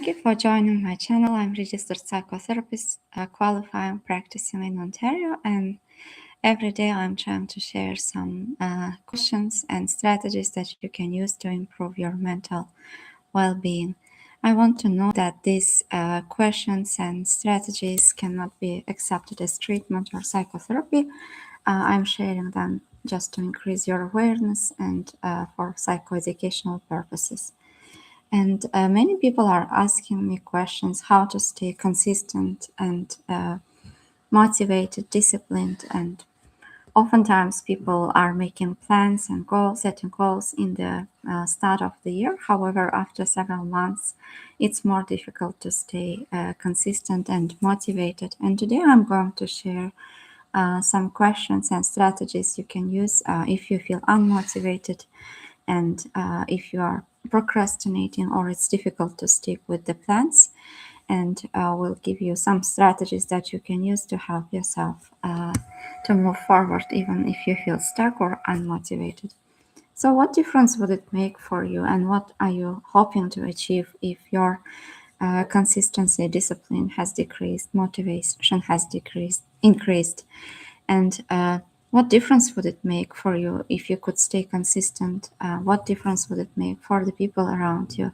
Thank you for joining my channel. I'm registered psychotherapist, qualifying, practicing in Ontario, and every day I'm trying to share some questions and strategies that you can use to improve your mental well-being. I want to know that these questions and strategies cannot be accepted as treatment or psychotherapy. I'm sharing them just to increase your awareness and for psychoeducational purposes. And many people are asking me questions how to stay consistent and motivated, disciplined, and oftentimes people are making plans and goals, setting goals in the start of the year. However, after several months, it's more difficult to stay consistent and motivated. And today I'm going to share some questions and strategies you can use if you feel unmotivated and if you are procrastinating or it's difficult to stick with the plans. And we'll give you some strategies that you can use to help yourself to move forward even if you feel stuck or unmotivated. So what difference would it make for you, and what are you hoping to achieve if your consistency, discipline has decreased, motivation has increased? And what difference would it make for you if you could stay consistent? What difference would it make for the people around you?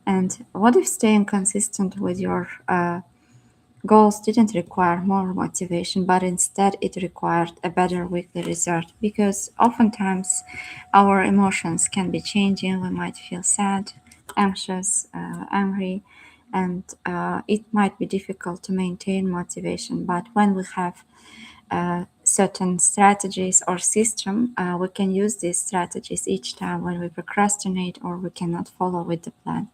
And what if staying consistent with your goals didn't require more motivation, but instead it required a better weekly result? Because oftentimes our emotions can be changing. We might feel sad, anxious, angry, and it might be difficult to maintain motivation. But when we have certain strategies or system, we can use these strategies each time when we procrastinate or we cannot follow with the plan.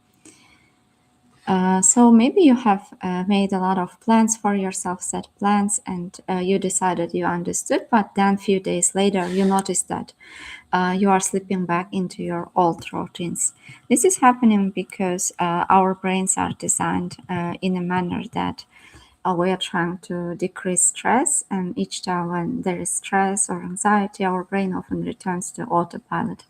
So maybe you have made a lot of plans for yourself, set plans, and you decided you understood, but then a few days later you notice that you are slipping back into your old routines. This is happening because our brains are designed in a manner that we are trying to decrease stress, and each time when there is stress or anxiety, our brain often returns to autopilot.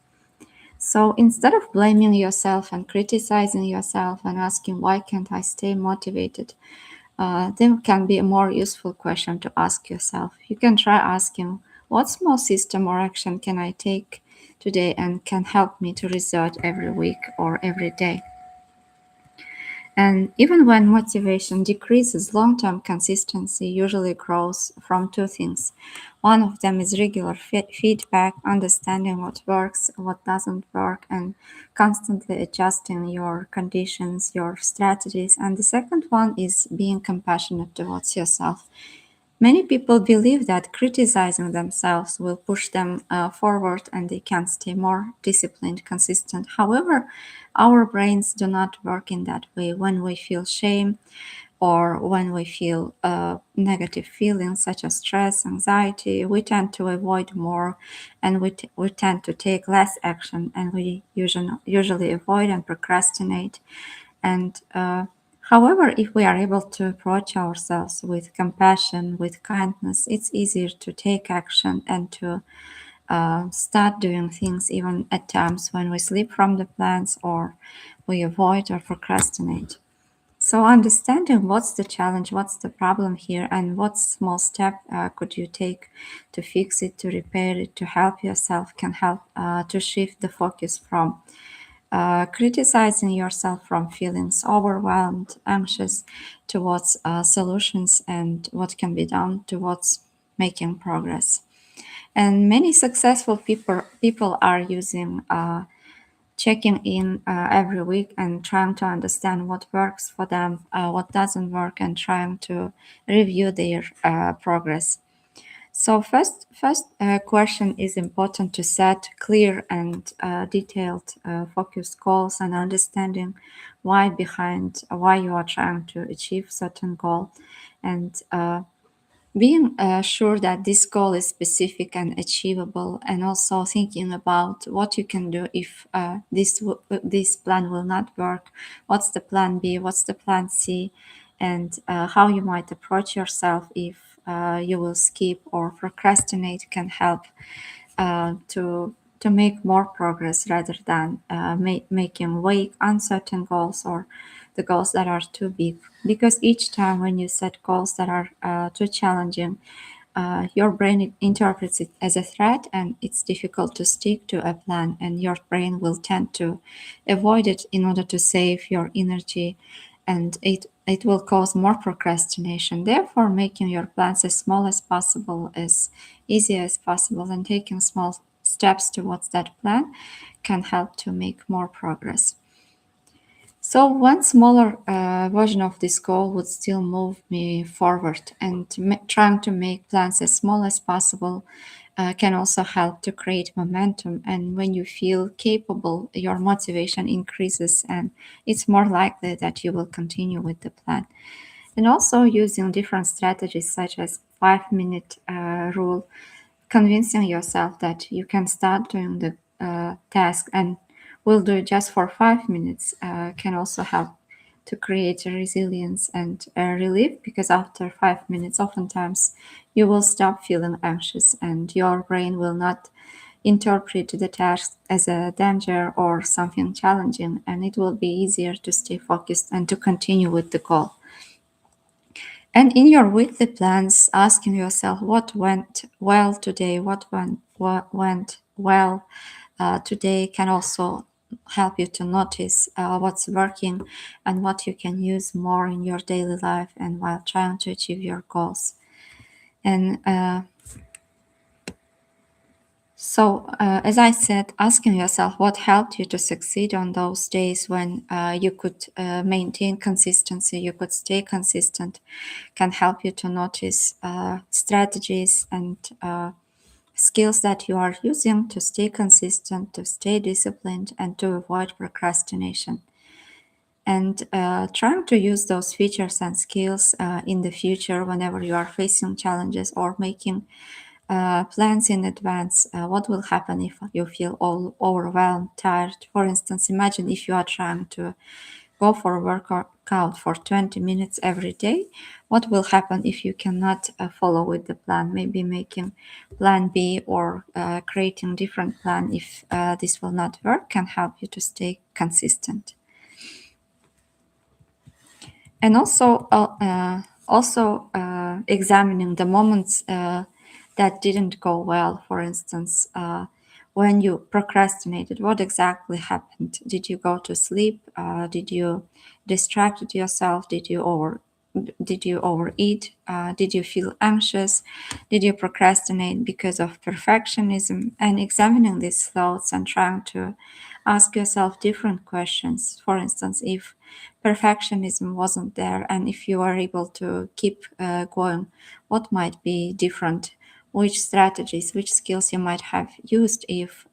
So instead of blaming yourself and criticizing yourself and asking, why can't I stay motivated? There can be a more useful question to ask yourself. You can try asking, what small system or action can I take today and can help me to result every week or every day? And even when motivation decreases, long-term consistency usually grows from two things. One of them is regular feedback, understanding what works, what doesn't work, and constantly adjusting your conditions, your strategies. And the second one is being compassionate towards yourself. Many people believe that criticizing themselves will push them forward and they can stay more disciplined, consistent. However, our brains do not work in that way. When we feel shame or when we feel negative feelings such as stress, anxiety, we tend to avoid more and we tend to take less action, and we usually avoid and procrastinate. And however, if we are able to approach ourselves with compassion, with kindness, it's easier to take action and to start doing things even at times when we slip from the plans or we avoid or procrastinate. So understanding what's the challenge, what's the problem here, and what small step could you take to fix it, to repair it, to help yourself can help to shift the focus from criticizing yourself, from feelings overwhelmed, anxious, towards solutions and what can be done towards making progress. And many successful people are using checking in every week and trying to understand what works for them, what doesn't work, and trying to review their progress. So first question is important to set clear and detailed focused goals and understanding why you are trying to achieve certain goal, and being sure that this goal is specific and achievable, and also thinking about what you can do if this plan will not work. What's the plan B? What's the plan C? And how you might approach yourself if you will skip or procrastinate can help to to make more progress rather than making vague, uncertain goals or the goals that are too big. Because each time when you set goals that are too challenging, your brain interprets it as a threat and it's difficult to stick to a plan, and your brain will tend to avoid it in order to save your energy, and it will cause more procrastination. Therefore, making your plans as small as possible, as easy as possible, and taking small steps towards that plan can help to make more progress. So one smaller version of this goal would still move me forward, and trying to make plans as small as possible can also help to create momentum. And when you feel capable, your motivation increases, and it's more likely that you will continue with the plan. And also using different strategies such as 5 minute rule, convincing yourself that you can start doing the task and will do it just for 5 minutes can also help to create a resilience and a relief, because after 5 minutes oftentimes you will stop feeling anxious and your brain will not interpret the task as a danger or something challenging, and it will be easier to stay focused and to continue with the goal. And in your weekly plans, asking yourself what went well today, what went well today can also help you to notice what's working and what you can use more in your daily life and while trying to achieve your goals. And as I said, asking yourself what helped you to succeed on those days when you could maintain consistency, you could stay consistent, can help you to notice strategies and skills that you are using to stay consistent, to stay disciplined, and to avoid procrastination. And trying to use those features and skills in the future whenever you are facing challenges or making plans in advance. What will happen if you feel all overwhelmed, tired? For instance, imagine if you are trying to go for a workout for 20 minutes every day. What will happen if you cannot follow with the plan? Maybe making plan B or creating different plan if this will not work can help you to stay consistent. And also examining the moments that didn't go well. For instance, when you procrastinated, what exactly happened? Did you go to sleep? Did you distracted yourself? Did you overeat? Did you feel anxious? Did you procrastinate because of perfectionism? And examining these thoughts and trying to ask yourself different questions. For instance, if perfectionism wasn't there and if you are able to keep going, what might be different? Which strategies, which skills you might have used if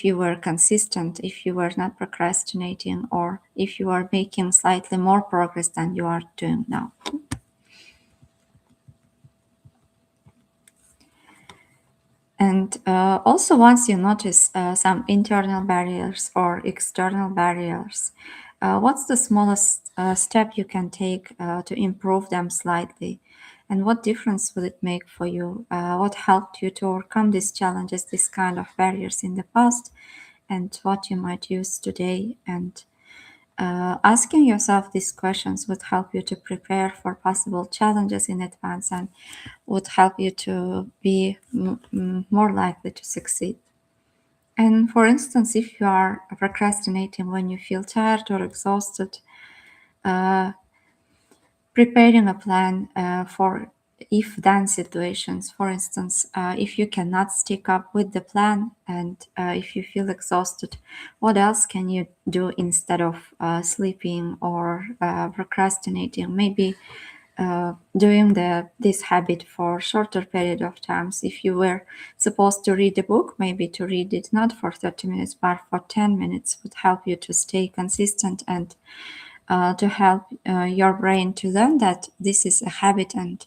you were consistent, if you were not procrastinating, or if you are making slightly more progress than you are doing now. And also, once you notice some internal barriers or external barriers, what's the smallest step you can take to improve them slightly? And what difference will it make for you? What helped you to overcome these challenges, these kind of barriers in the past, and what you might use today? And asking yourself these questions would help you to prepare for possible challenges in advance and would help you to be more likely to succeed. And for instance, if you are procrastinating when you feel tired or exhausted, uh, preparing a plan for if then situations. For instance, if you cannot stick up with the plan and if you feel exhausted, what else can you do instead of sleeping or procrastinating? Maybe doing this habit for shorter period of times. If you were supposed to read a book, maybe to read it not for 30 minutes but for 10 minutes would help you to stay consistent and to help your brain to learn that this is a habit and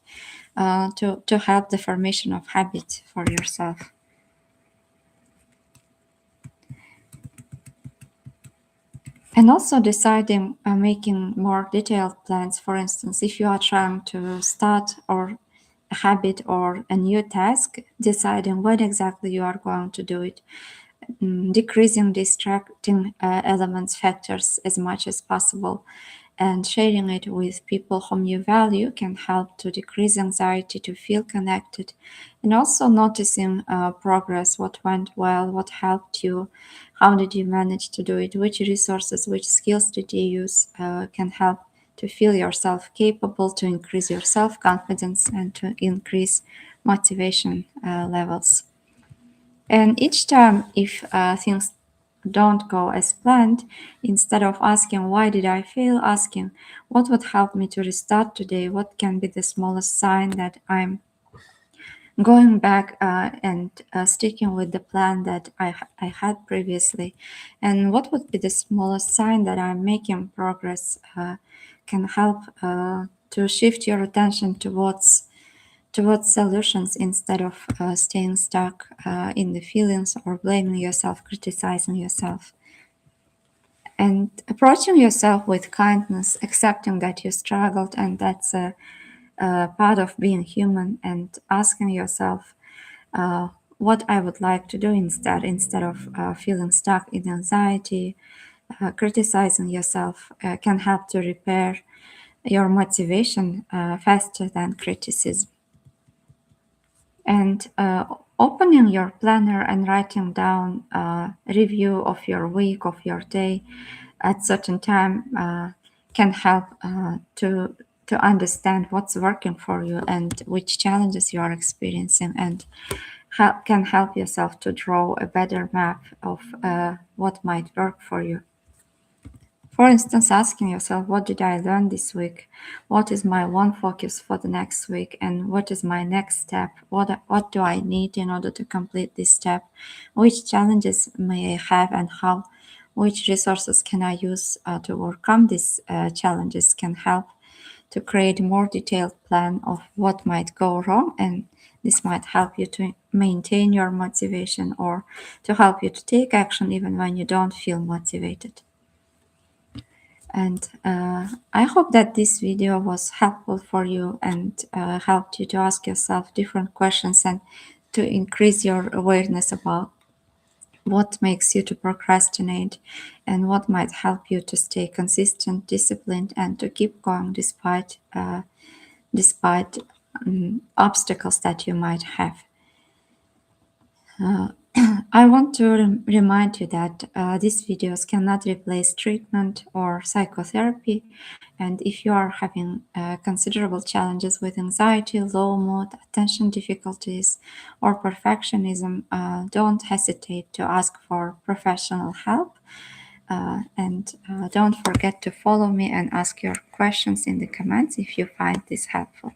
to help the formation of habit for yourself. And also deciding making more detailed plans. For instance, if you are trying to start or habit or a new task, deciding when exactly you are going to do it, decreasing distracting elements factors as much as possible, and sharing it with people whom you value can help to decrease anxiety, to feel connected, and also noticing progress, what went well, what helped you, how did you manage to do it, which resources, which skills did you use, can help to feel yourself capable, to increase your self-confidence, and to increase motivation levels. And each time, if things don't go as planned, instead of asking, why did I fail, asking, what would help me to restart today? What can be the smallest sign that I'm going back and sticking with the plan that I had previously? And what would be the smallest sign that I'm making progress can help to shift your attention towards solutions instead of staying stuck in the feelings or blaming yourself, criticizing yourself. And approaching yourself with kindness, accepting that you struggled and that's a part of being human, and asking yourself what I would like to do instead of feeling stuck in anxiety, criticizing yourself can help to repair your motivation faster than criticism. And opening your planner and writing down a review of your week, of your day at certain time can help to understand what's working for you and which challenges you are experiencing, and can help yourself to draw a better map of what might work for you. For instance, asking yourself, what did I learn this week? What is my one focus for the next week? And what is my next step? What do I need in order to complete this step? Which challenges may I have, and how? Which resources can I use to overcome these challenges can help to create a more detailed plan of what might go wrong, and this might help you to maintain your motivation or to help you to take action even when you don't feel motivated. And I hope that this video was helpful for you and helped you to ask yourself different questions and to increase your awareness about what makes you to procrastinate and what might help you to stay consistent, disciplined, and to keep going despite obstacles that you might have. I want to remind you that these videos cannot replace treatment or psychotherapy. And if you are having considerable challenges with anxiety, low mood, attention difficulties, or perfectionism, don't hesitate to ask for professional help. And don't forget to follow me and ask your questions in the comments if you find this helpful.